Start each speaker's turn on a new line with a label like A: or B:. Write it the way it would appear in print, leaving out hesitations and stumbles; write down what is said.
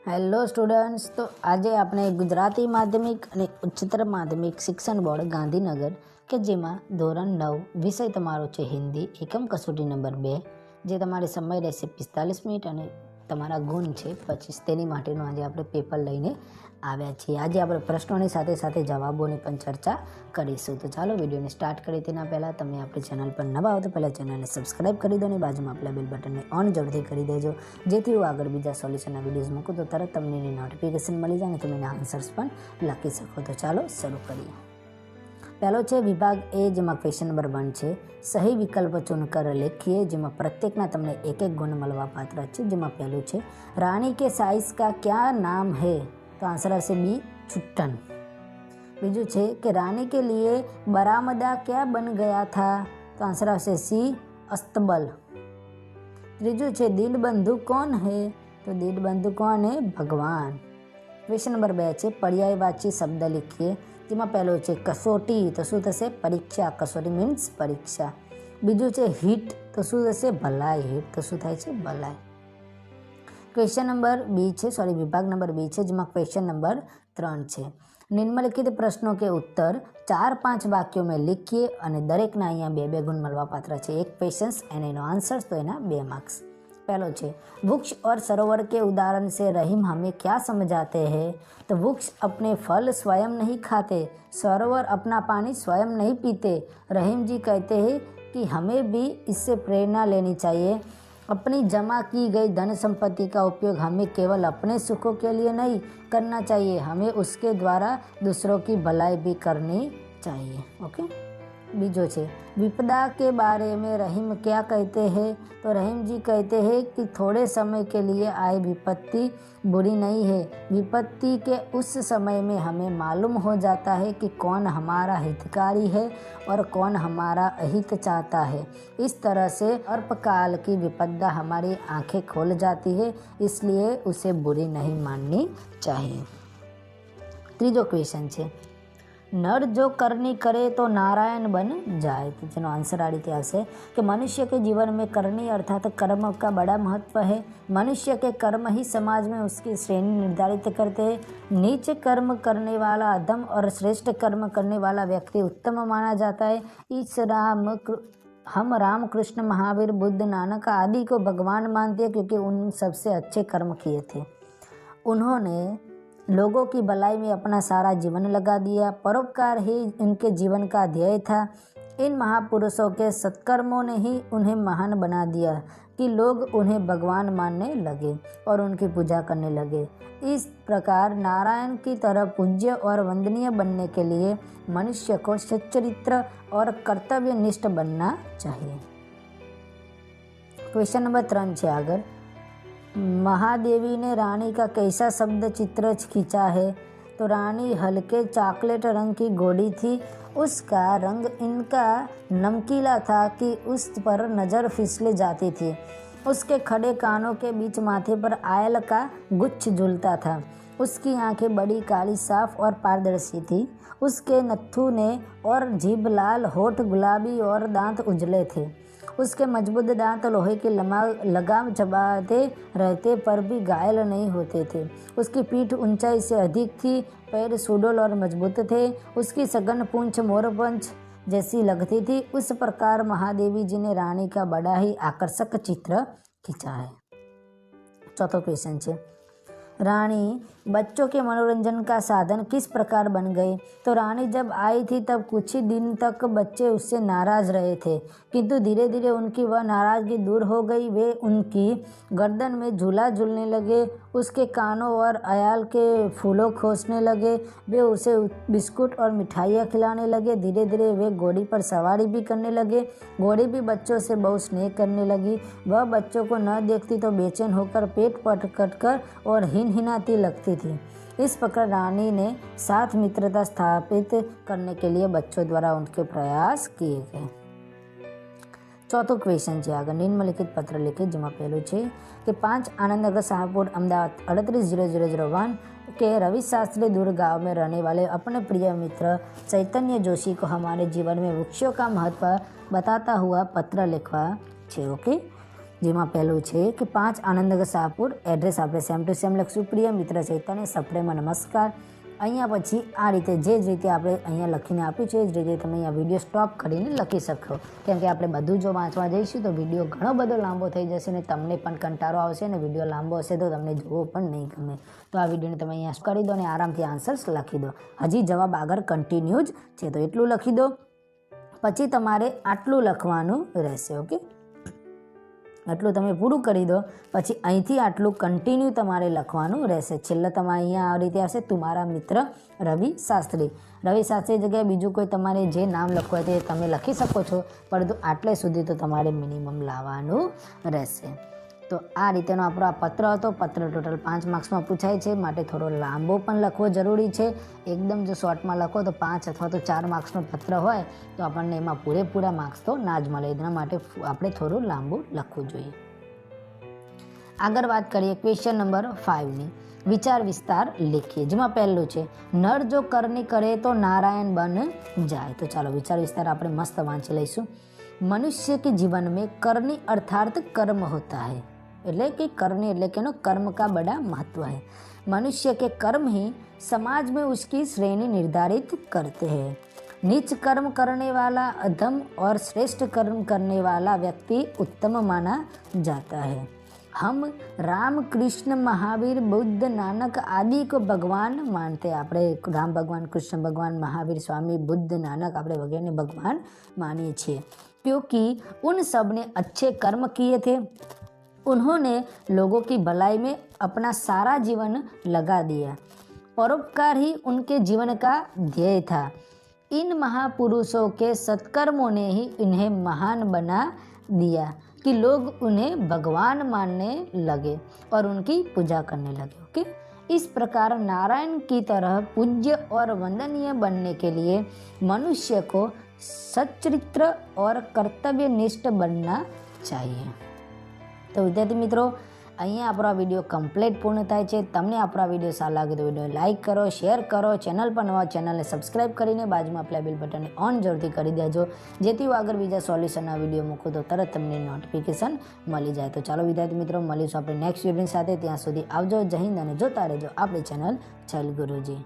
A: Hello students, તો આજે આપણે ગુજરાતી માધ્યમિક અને ઉચ્ચતર માધ્યમિક શિક્ષણ બોર્ડ ગાંધીનગર કે જેમાં ધોરણ 9 વિષય તમારો છે હિન્દી એકમ કસોટી નંબર 2, જે તમારે સમય રહેશે 45 મિનિટ અને તમારા ગુણ છે 25. તેની માટેનું આજે આપણે પેપર લઈને આવ્યા છીએ. આજે આપણે પ્રશ્નોની સાથે સાથે જવાબોની પણ ચર્ચા કરીશું. તો ચાલો વિડીયોને સ્ટાર્ટ કરીએ. તેના પહેલાં તમે આપણી ચેનલ પર નવા આવો તો પહેલાં ચેનલને સબસ્ક્રાઈબ કરી દો અને બાજુમાં આપેલા બેલ બટનને ઓન જરૂરથી કરી દેજો, જેથી હું આગળ બીજા સોલ્યુશનના વિડીયોઝ મૂકું તો તરત તમને એની નોટિફિકેશન મળી જાય અને તમે એના આન્સર્સ પણ લખી શકો. તો ચાલો શરૂ કરીએ. પહેલો છે વિભાગ એ, જેમાં ક્વેશ્ચન નંબર 1 છે. સહી વિકલ્પ ચુનકર લખીએ, જેમાં પ્રત્યેકના તમને એક એક ગુણ મળવા પાત્ર છે. જેમાં પહેલું છે રાણી કે સાइस का क्या नाम है, तो आंसर આવશે बी छुट्टन. બીજું છે કે रानी के लिए बरामदा क्या बन गया था, तो आंसर આવશે सी अस्तबल. ત્રીજું છે दीनबंधु कौन है, तो दीनबंधु कौन है, भगवान. ક્વેશ્ચન નંબર 2 છે પર્યાયવાચી શબ્દ લખીએ, જેમાં પહેલો છે કસોટી, તો શું થશે, પરીક્ષા. કસોટી મીન્સ પરીક્ષા. બીજું છે હિટ, તો શું થશે, ભલાઈ. હિટ તો શું થાય છે, ભલાઈ. ક્વેશ્ચન નંબર બી છે, વિભાગ નંબર બી છે, જેમાં ક્વેશ્ચન નંબર 3 છે. નિમ્નલિખિત પ્રશ્નો કે उत्तर 4-5 વાક્યો में लिखिए અને દરેકના અહીંયા 2-2 ગુણ મળવા પાત્ર છે. એક ક્વેશ્ચન્સ અને એનો આન્સર, તો એના 2 માર્ક્સ. पहलो છે वृक्ष और सरोवर के उदाहरण से रहीम हमें क्या समझाते हैं, तो वृक्ष अपने फल स्वयं नहीं खाते, सरोवर अपना पानी स्वयं नहीं पीते. रहीम जी कहते हैं कि हमें भी इससे प्रेरणा लेनी चाहिए. अपनी जमा की गई धन संपत्ति का उपयोग हमें केवल अपने सुखों के लिए नहीं करना चाहिए, हमें उसके द्वारा दूसरों की भलाई भी करनी चाहिए. ओके. बीजो છે विपदा के बारे में रहीम क्या कहते हैं, तो रहीम जी कहते हैं कि थोड़े समय के लिए आई विपत्ति बुरी नहीं है. विपत्ति के उस समय में हमें मालूम हो जाता है कि कौन हमारा हितकारी है और कौन हमारा अहित चाहता है. इस तरह से अल्पकाल की विपदा हमारी आंखें खोल जाती है, इसलिए उसे बुरी नहीं माननी चाहिए. ત્રીજો ક્વેશ્ચન છે नर जो करनी करे तो नारायण बन जाए, तो जेनो आंसर आ रीते आवशे कि मनुष्य के जीवन में करनी अर्थात कर्म का बड़ा महत्व है. मनुष्य के कर्म ही समाज में उसकी श्रेणी निर्धारित करते हैं. नीच कर्म करने वाला अधम और श्रेष्ठ कर्म करने वाला व्यक्ति उत्तम माना जाता है. हम राम कृष्ण महावीर बुद्ध नानक आदि को भगवान मानते हैं, क्योंकि उन सबसे अच्छे कर्म किए थे. उन्होंने लोगों की भलाई में अपना सारा जीवन लगा दिया. परोपकार ही इनके जीवन का ध्येय था. इन महापुरुषों के सत्कर्मों ने ही उन्हें महान बना दिया कि लोग उन्हें भगवान मानने लगे और उनकी पूजा करने लगे. इस प्रकार नारायण की तरह पूज्य और वंदनीय बनने के लिए मनुष्य को सच्चरित्र और कर्तव्यनिष्ठ बनना चाहिए. क्वेश्चन नंबर 3 છે આગળ. महादेवी ने रानी का कैसा शब्द चित्र खींचा है, तो रानी हल्के चॉकलेट रंग की घोड़ी थी. उसका रंग इनका नमकीला था कि उस पर नज़र फिसले जाती थी. उसके खड़े कानों के बीच माथे पर आयल का गुच्छ झूलता था. उसकी आंखें बड़ी काली, साफ और पारदर्शी थी. उसके नथुने और जीभ लाल, होठ गुलाबी और दांत उजले थे. उसके मजबूत दांत लोहे की लगाम चबाते रहते पर भी घायल नहीं होते थे. उसकी पीठ ऊंचाई से अधिक थी, पैर सुडौल और मजबूत थे. उसकी सघन पूंछ मोरपंच जैसी लगती थी. उस प्रकार महादेवी जी ने रानी का बड़ा ही आकर्षक चित्र खींचा है. चौथा क्वेश्चन है रानी बच्चों के मनोरंजन का साधन किस प्रकार बन गई, तो रानी जब आई थी तब कुछ ही दिन तक बच्चे उससे नाराज़ रहे थे, किंतु धीरे धीरे उनकी वह नाराज़गी दूर हो गई. वे उनकी गर्दन में झूला झूलने लगे, उसके कानों और अयाल के फूलों खोसने लगे. वे उसे बिस्कुट और मिठाइयाँ खिलाने लगे. धीरे धीरे वे घोड़ी पर सवारी भी करने लगे. घोड़ी भी बच्चों से बहुत स्नेह करने लगी. वह बच्चों को न देखती तो बेचैन होकर पेट पटकट कर और हिनहिनाती लगती थी. इस प्रकार रानी ने साथ मित्रता स्थापित करने के लिए बच्चों द्वारा उनके प्रयास किए गए. चौथो क्वेश्चन है आगे. निम्नलिखित पत्र लिखे, જેમાં પહેલું છે કે 5 आनंदनगर शाहपुर अहमदाबाद 380001 के रवि शास्त्री दूर गांव में रहने वाले अपने प्रिय मित्र चैतन्य जोशी को हमारे जीवन में वृक्षों का महत्व बताता हुआ पत्र लिखवा છે. ओके. જેમાં પહેલું છે કે 5 આનંદનગર શાહપુર, એડ્રેસ આપણે સેમ ટુ સેમ લખશું, પ્રિય મિત્ર ચૈતન્ય સપ્રેમમાં નમસ્કાર. અહીંયા પછી આ રીતે જે જ રીતે આપણે અહીંયા લખીને આપ્યું છે એ જ રીતે તમે અહીંયા વિડીયો સ્ટોપ કરીને લખી શકો, કેમ કે આપણે બધું જો વાંચવા જઈશું તો વિડીયો ઘણો બધો લાંબો થઈ જશે ને તમને પણ કંટાળો આવશે ને વિડીયો લાંબો હશે તો તમને જોવો પણ નહીં ગમે. તો આ વિડીયોને તમે અહીંયા કરી દો અને આરામથી આન્સર્સ લખી દો. હજી જવાબ આગળ કન્ટિન્યુ જ છે તો એટલું લખી દો. પછી તમારે આટલું લખવાનું રહેશે. ઓકે, આટલું તમે પૂરું કરી દો. પછી અહીંથી આટલું કન્ટિન્યુ તમારે લખવાનું રહેશે. છેલ્લે તમારે અહીંયા આ રીતે આવશે, તુમારા મિત્ર રવિ શાસ્ત્રી. રવિ શાસ્ત્રી જગ્યાએ બીજું કોઈ તમારે જે નામ લખવું હોય તે તમે લખી શકો છો, પરંતુ આટલે સુધી તો તમારે મિનિમમ લાવવાનું રહેશે. તો આ રીતેનો આપણો આ પત્ર હતો. પત્ર ટોટલ 5 માર્ક્સમાં પૂછાય છે, માટે થોડો લાંબો પણ લખવો જરૂરી છે. એકદમ જો શોર્ટમાં લખો તો 5 અથવા તો 4 માર્ક્સનો પત્ર હોય તો આપણને એમાં પૂરેપૂરા માર્ક્સ તો ના જ મળે. એના માટે આપણે થોડું લાંબુ લખવું જોઈએ. આગળ વાત કરીએ ક્વેશ્ચન નંબર 5ની. વિચાર વિસ્તાર લખીએ. જેમાં પહેલું છે નર જો કરની કરે તો નારાયણ બન જાય. તો ચાલો વિચાર વિસ્તાર આપણે મસ્ત વાંચી લઈશું. मनुष्य के जीवन में करनी अर्थात कर्म होता है, એટલે कि करनी એટલે કે कर्म का बड़ा महत्व है. मनुष्य के कर्म ही समाज में उसकी श्रेणी निर्धारित करते हैं. नीच कर्म करने वाला अधम और श्रेष्ठ कर्म करने वाला व्यक्ति उत्तम माना जाता है. हम राम कृष्ण महावीर बुद्ध नानक आदि को भगवान मानते हैं. આપણે રામ ભગવાન, કૃષ્ણ ભગવાન, મહાવીર સ્વામી, બુદ્ધ, નાનક આપણે વગેરે ભગવાન માનીએ છીએ, क्योंकि उन सब ने अच्छे कर्म किए थे. उन्होंने लोगों की भलाई में अपना सारा जीवन लगा दिया. परोपकार ही उनके जीवन का ध्येय था. इन महापुरुषों के सत्कर्मों ने ही इन्हें महान बना दिया कि लोग उन्हें भगवान मानने लगे और उनकी पूजा करने लगे. ओके, इस प्रकार नारायण की तरह पूज्य और वंदनीय बनने के लिए मनुष्य को सच्चरित्र और कर्तव्यनिष्ठ बनना चाहिए. तो विद्यार्थी मित्रों, અહીંયા આપણો આ વિડીયો કમ્પ્લીટ પૂર્ણ થાય છે. તમને આપણો આ વિડીયો સારો લાગે તો વિડીયો લાઇક કરો, શેર કરો. ચેનલ પર નવા ચેનલને સબસ્ક્રાઈબ કરીને બાજુમાં આપેલા બેલ બટનને ઓન જરૂરથી કરી દેજો, જેથી હું આગળ બીજા સોલ્યુશનના વિડીયો મૂકું તો તરત તમને નોટિફિકેશન મળી જાય. તો ચાલો વિદ્યાર્થી મિત્રો, મળીશું આપણે નેક્સ્ટ વિડીયો સાથે. ત્યાં સુધી આવજો, જય હિન્દ અને જોતા રહેજો આપણી ચેનલ ચલ ગુરુજી.